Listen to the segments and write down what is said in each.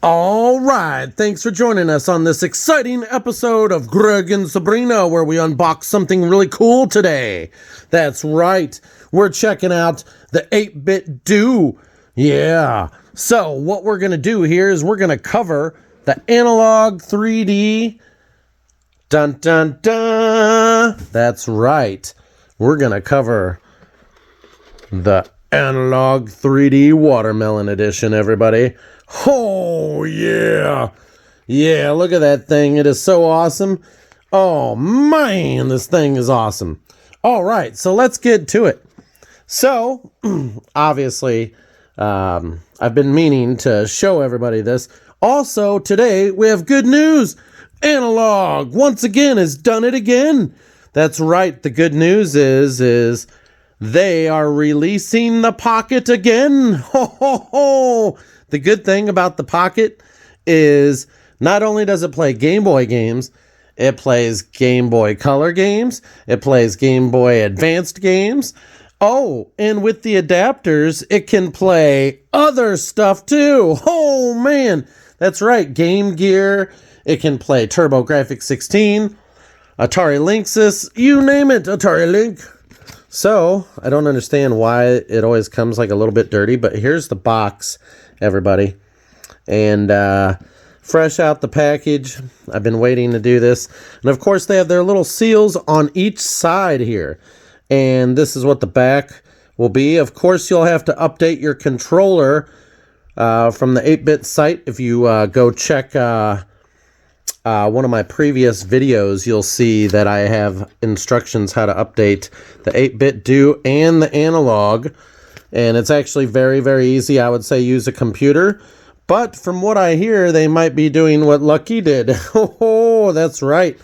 All right, thanks for joining us on this exciting episode of Greg and Sabrina, where we unbox something really cool today. That's right, we're checking out the 8BITDO. Yeah, so what we're going to do here is we're going to cover the analog 3D. Dun dun dun. That's right, we're going to cover the analog 3D watermelon edition, everybody. Oh, yeah. Yeah, look at that thing. It is so awesome. Oh, man, this thing is awesome. All right, so let's get to it. So, obviously, I've been meaning to show everybody this. Also, today, we have good news. Analog, once again, has done it again. That's right. The good news is they are releasing the Pocket again. Ho, ho, ho. The good thing about the Pocket is not only does it play Game Boy games, it plays Game Boy Color games, it plays Game Boy Advanced games. Oh, and with the adapters, it can play other stuff too. Oh, man. That's right. Game Gear. It can play TurboGrafx 16, Atari Lynxus, you name it, Atari Link. So, I don't understand why it always comes like a little bit dirty, but here's the box, everybody. And fresh out the package. I've been waiting to do this. And of course, they have their little seals on each side here. And this is what the back will be. Of course, you'll have to update your controller from the 8-bit site. If you go check one of my previous videos, you'll see that I have instructions how to update the 8BITDO and the analog. And it's actually very, very easy. I would say use a computer. But from what I hear, they might be doing what Lucky did. Oh, that's right.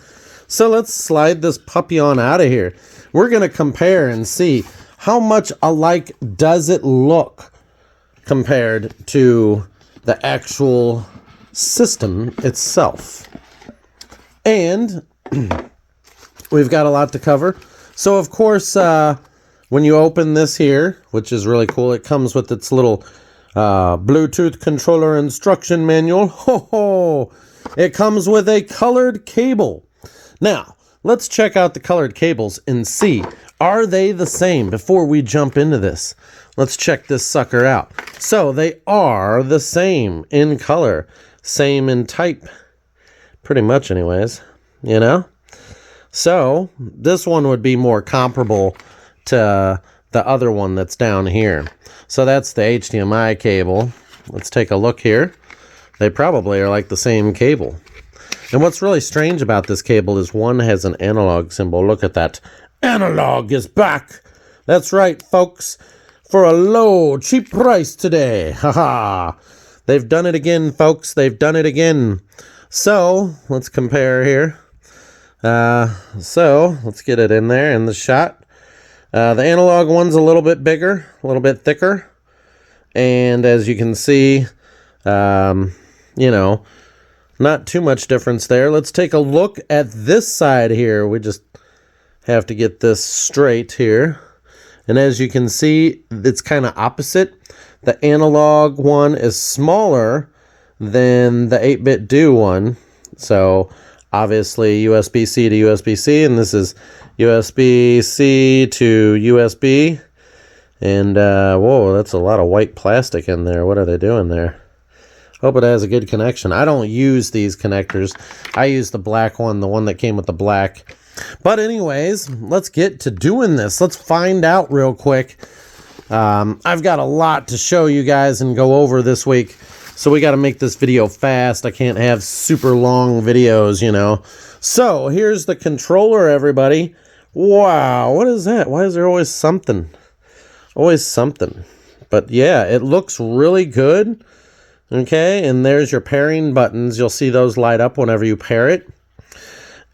So let's slide this puppy on out of here. We're going to compare and see how much alike does it look compared to the actual system itself. And we've got a lot to cover. So, of course, when you open this here, which is really cool, it comes with its little Bluetooth controller instruction manual. Ho ho! It comes with a colored cable. Now, let's check out the colored cables and see, are they the same before we jump into this? Let's check this sucker out. So, they are the same in color, same in type. Pretty much anyways, you know? So, this one would be more comparable to the other one that's down here. So that's the HDMI cable. Let's take a look here. They probably are like the same cable. And what's really strange about this cable is one has an analog symbol. Look at that. Analog is back. That's right, folks. For a low, cheap price today. Haha. They've done it again, folks. They've done it again. So, let's compare here. So, let's get it in there in the shot. The analog one's a little bit bigger, a little bit thicker. And as you can see, you know, not too much difference there. Let's take a look at this side here. We just have to get this straight here. And as you can see, it's kind of opposite. The analog one is smaller than the 8BITDO one. So obviously USB-C to USB-C, and this is USB-C to USB. And whoa, that's a lot of white plastic in there. What are they doing there? Hope it has a good connection. I don't use these connectors. I use the black one, the one that came with the black. But anyways, let's get to doing this. Let's find out real quick. I've got a lot to show you guys and go over this week. So we got to make this video fast. I can't have super long videos, you know. So here's the controller, everybody. Wow, what is that? Why is there always something? Always something. But yeah, it looks really good. Okay, and there's your pairing buttons. You'll see those light up whenever you pair it.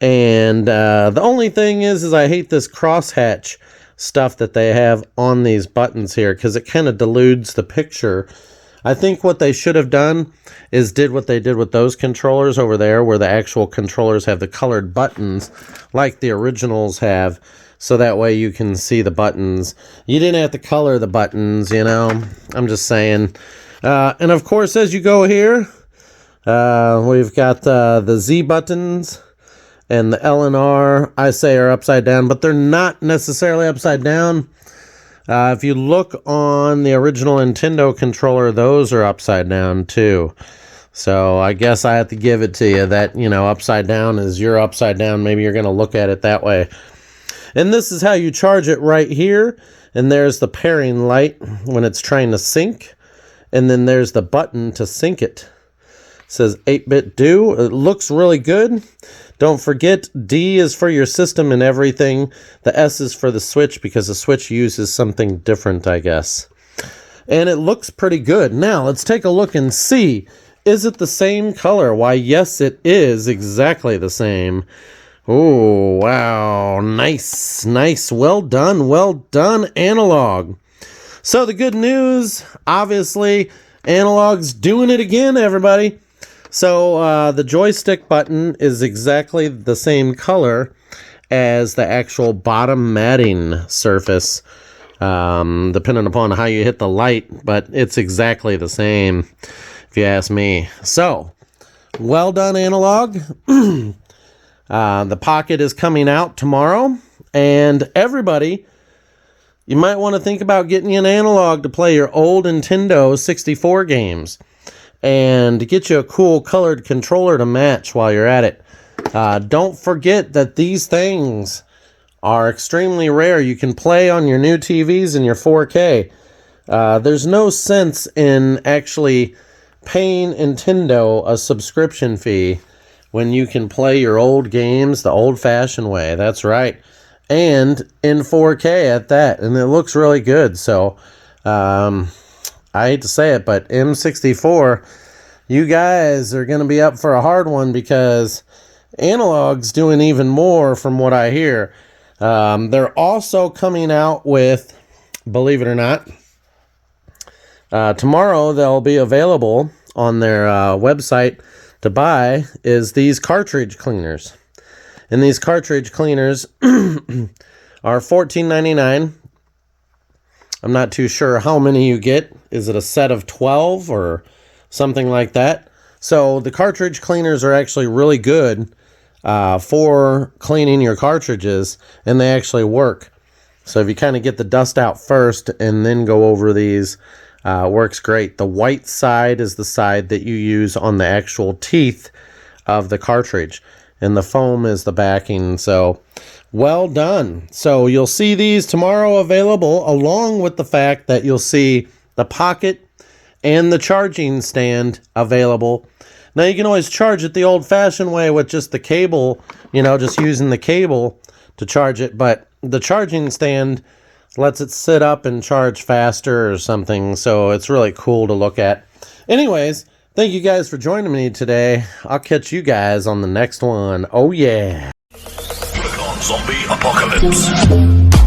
And the only thing is I hate this crosshatch stuff that they have on these buttons here because it kind of dilutes the picture. I think what they should have done is did what they did with those controllers over there where the actual controllers have the colored buttons like the originals have, so that way you can see the buttons. You didn't have to color the buttons, you know. I'm just saying. And of course, as you go here, We've got the Z buttons and the L and R, I say, are upside down, but they're not necessarily upside down. If you look on the original Nintendo controller, those are upside down too. So I guess I have to give it to you that, you know, upside down is you're upside down. Maybe you're going to look at it that way. And this is how you charge it right here. And there's the pairing light when it's trying to sync. And then there's the button to sync it. It says 8BITDO. It looks really good. Don't forget, D is for your system and everything. The S is for the Switch because the Switch uses something different, I guess. And it looks pretty good. Now, let's take a look and see. Is it the same color? Why, yes, it is exactly the same. Oh, wow. Nice, nice. Well done, Analog. So the good news, obviously, Analog's doing it again, everybody. So the joystick button is exactly the same color as the actual bottom matting surface, depending upon how you hit the light, but it's exactly the same, if you ask me. So, well done, Analog. The Pocket is coming out tomorrow, and everybody, you might want to think about getting you an Analog to play your old Nintendo 64 games, and to get you a cool colored controller to match while you're at it. Don't forget that these things are extremely rare. You can play on your new TVs and your 4K. There's no sense in actually paying Nintendo a subscription fee when you can play your old games the old-fashioned way. That's right. And in 4K at that. And it looks really good. So, I hate to say it, but M64, you guys are going to be up for a hard one because Analog's doing even more from what I hear. They're also coming out with, believe it or not, tomorrow they'll be available on their website to buy is these cartridge cleaners. And these cartridge cleaners are $14.99. I'm not too sure how many you get. Is it a set of 12 or something like that? So the cartridge cleaners are actually really good for cleaning your cartridges, and they actually work. So if you kind of get the dust out first and then go over these, works great. The white side is the side that you use on the actual teeth of the cartridge, and the foam is the backing. So well done. So you'll see these tomorrow available, along with the fact that you'll see the Pocket and the charging stand available. Now you can always charge it the old-fashioned way with just the cable, you know, just using the cable to charge it, but the charging stand lets it sit up and charge faster or something, so it's really cool to look at. Anyways, thank you guys for joining me today. I'll catch you guys on the next one. Oh yeah. Zombie Apocalypse.